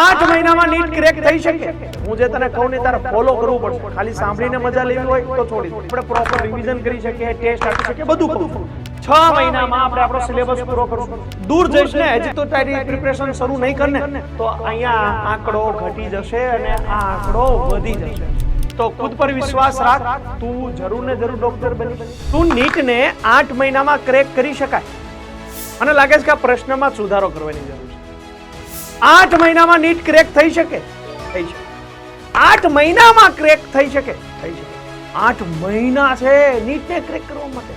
8 મહિનામાં NEET crack થઈ શકે? હું જે તને કહું ને તારે ફોલો કરવું પડશે. ખાલી સાંભળીને મજા લેવી હોય તો છોડી દો. આપણે પ્રોપર રિવિઝન કરી શકીએ, ટેસ્ટ આપી શકીએ, બધું કહું છું. 6 મહિનામાં આપણે આપણો સિલેબસ પૂરો કરશું. દૂર જઈશ ને, હજી તો તારી પ્રિપરેશન શરૂ નહીં કરને તો અહીંયા આંકડો ઘટી જશે અને આ આંકડો વધી જશે. તો ખુદ પર વિશ્વાસ રાખ. તું જરૂર ને જરૂર ડોક્ટર બની. તું નીટને 8 મહિનામાં ક્રેક કરી શકાય? મને લાગે છે કે આ પ્રશ્નમાં સુધારો કરવાની જરૂર છે. 8 મહિનામાં નીટ ક્રેક થઈ શકે? થઈ શકે. 8 મહિનામાં ક્રેક થઈ શકે? થઈ શકે. 8 મહિના છે નીટને ક્રેક કરવા માટે.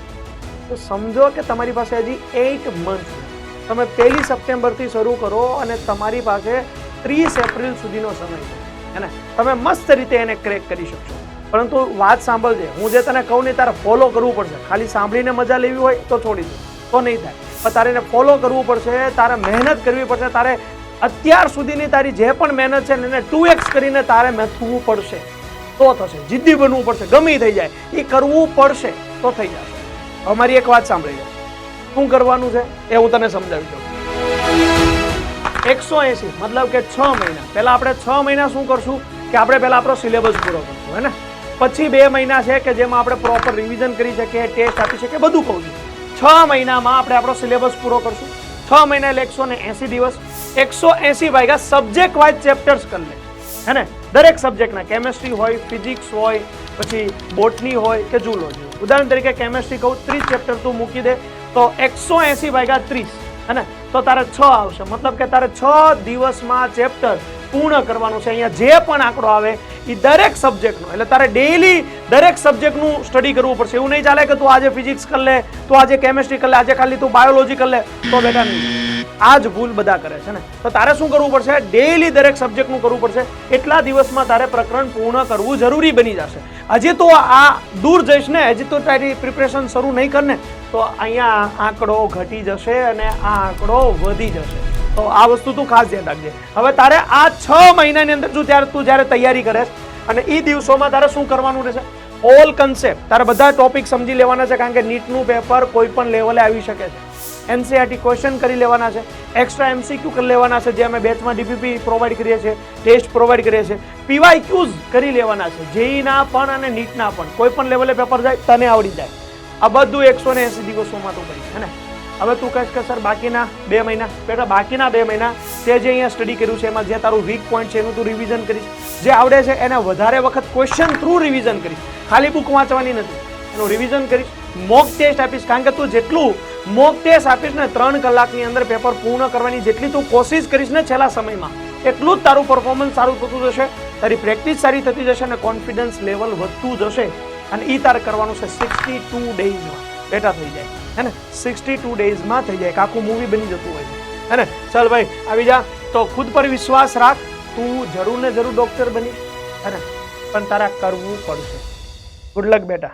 તો સમજો કે તમારી પાસે હજી 8 મંથ છે. તમે 1 સપ્ટેમ્બરથી શરૂ કરો અને તમારી પાસે 30 એપ્રિલ સુધીનો સમય છે. હે ને? તમે મસ્ત રીતે એને ક્રેક કરી શકશો. પરંતુ વાત સાંભળજે, હું જે તને કહું ને તારે ફોલો કરવું પડશે. ખાલી સાંભળીને મજા લેવી હોય તો છોડી દો, તો નહીં થાય. પણ તારે એને ફોલો કરવું પડશે, તારે મહેનત કરવી પડશે. તારે અત્યાર સુધીની તારી જે પણ મહેનત છે એને 2x કરીને તારે મેથવું પડશે. તો થશે. જિદ્દી બનવું પડશે. ગમે થઈ જાય એ કરવું પડશે તો થઈ જશે. અમારી એક વાત સાંભળી લે. શું કરવાનું છે એ હું તને સમજાવી દઉં. 180 મતલબ કે 6 મહિના. પહેલા આપણે 6 મહિના શું કરશું કે આપણે પહેલા આપણો સિલેબસ પૂરો કરશું, હે ને? પછી 2 મહિના છે કે જેમાં આપણે પ્રોપર રિવિઝન કરી શકીએ, ટેસ્ટ આપી શકીએ, બધું કહું છું. 6 મહિનામાં આપણે આપણો સિલેબસ પૂરો કરશું. 6 મહિના એટલે 180 દિવસ. 180 ભાગ્યા સબ્જેક્ટ વાઇઝ ચેપ્ટર્સ કરી લે, હે ને? દરેક સબ્જેક્ટના, કેમેસ્ટ્રી હોય, ફિઝિક્સ હોય, પછી બોટની હોય કે ઝૂલોજી. ઉદાહરણ તરીકે કેમેસ્ટ્રી કહું, 30 ચેપ્ટર તું મૂકી દે તો 180 ભાગ્યા 30, હે ને? તો તારે 6 આવશે. મતલબ કે તારે 6 દિવસમાં ચેપ્ટર પૂર્ણ કરવાનું છે. અહીંયા જે પણ આંકડો આવે એ દરેક સબ્જેક્ટનો, એટલે તારે ડેઈલી દરેક સબ્જેક્ટનું સ્ટડી કરવું પડશે. એવું નહીં ચાલે કે તું આજે ફિઝિક્સ કરી લે, તું આજે કેમેસ્ટ્રી કરી લે, આજે ખાલી તું બાયોલોજી કરી લે, તો બેટા નહીં. આ જ ભૂલ બધા કરે છે ને. તો તારે શું કરવું પડશે? ડેઈલી દરેક સબ્જેક્ટનું કરવું પડશે. એટલા દિવસમાં તારે પ્રકરણ પૂર્ણ કરવું જરૂરી બની જશે. હજી તો આ દૂર જઈશ ને, હજી તો તારી પ્રિપરેશન શરૂ નહીં કરને તો અહીંયા આંકડો ઘટી જશે અને આ આંકડો વધી જશે. તો આ વસ્તુ તું ખાસ ધ્યાન રાખજે. હવે તારે આ 6 મહિનાની અંદર તું જ્યારે તૈયારી કરે અને એ દિવસોમાં તારે શું કરવાનું રહેશે? ઓલ કન્સેપ્ટ તારે બધા ટોપિક સમજી લેવાના છે. કારણ કે નીટનું પેપર કોઈ પણ લેવલે આવી શકે છે. NCERT ક્વેશ્ચન કરી લેવાના છે, એક્સ્ટ્રા MCQ કરી લેવાના છે, જે અમે બેચમાં DPP પ્રોવાઈડ કરીએ છીએ, ટેસ્ટ પ્રોવાઈડ કરીએ છીએ, PYQs કરી લેવાના છે. જેઈના પણ અને નીટના પણ કોઈ પણ લેવલે પેપર જાય તને આવડી જાય. આ બધું 180 દિવસોમાં તું કરીશ, હે ને? હવે તું કહીશ કે સર બાકીના 2 મહિના, બેટા બાકીના 2 મહિના તે જે અહીંયા સ્ટડી કર્યું છે એમાં જે તારું વીક પોઈન્ટ છે એનું તું રિવિઝન કરીશ. જે આવડે છે એને વધારે વખત ક્વેશ્ચન થ્રુ રિવિઝન કરીશ. ખાલી બુક વાંચવાની નથી, એનું રિવિઝન કરીશ. મોક ટેસ્ટ આપીશ. કારણ કે તું જેટલું મોક ટેસ્ટ આપીશ ને 3 કલાકની અંદર પેપર પૂર્ણ કરવાની જેટલી તું કોશિશ કરીશ ને છેલ્લા સમયમાં, એટલું જ તારું પરફોર્મન્સ સારું થતું જશે, તારી પ્રેક્ટિસ સારી થતી જશે અને કોન્ફિડન્સ લેવલ વધતું જશે. અને એ તારે કરવાનું છે 62 ડેઝમાં. બેટા થઈ જાય, હે ને? 62 ડેઝમાં થઈ જાય. આખું મૂવી બની જતું હોય છે, હે ને? ચાલ ભાઈ આવી જા. તો ખુદ પર વિશ્વાસ રાખ. તું જરૂર ને જરૂર ડોક્ટર બની, હે ને? પણ તારા કરવું પડશે. ગુડ લક બેટા.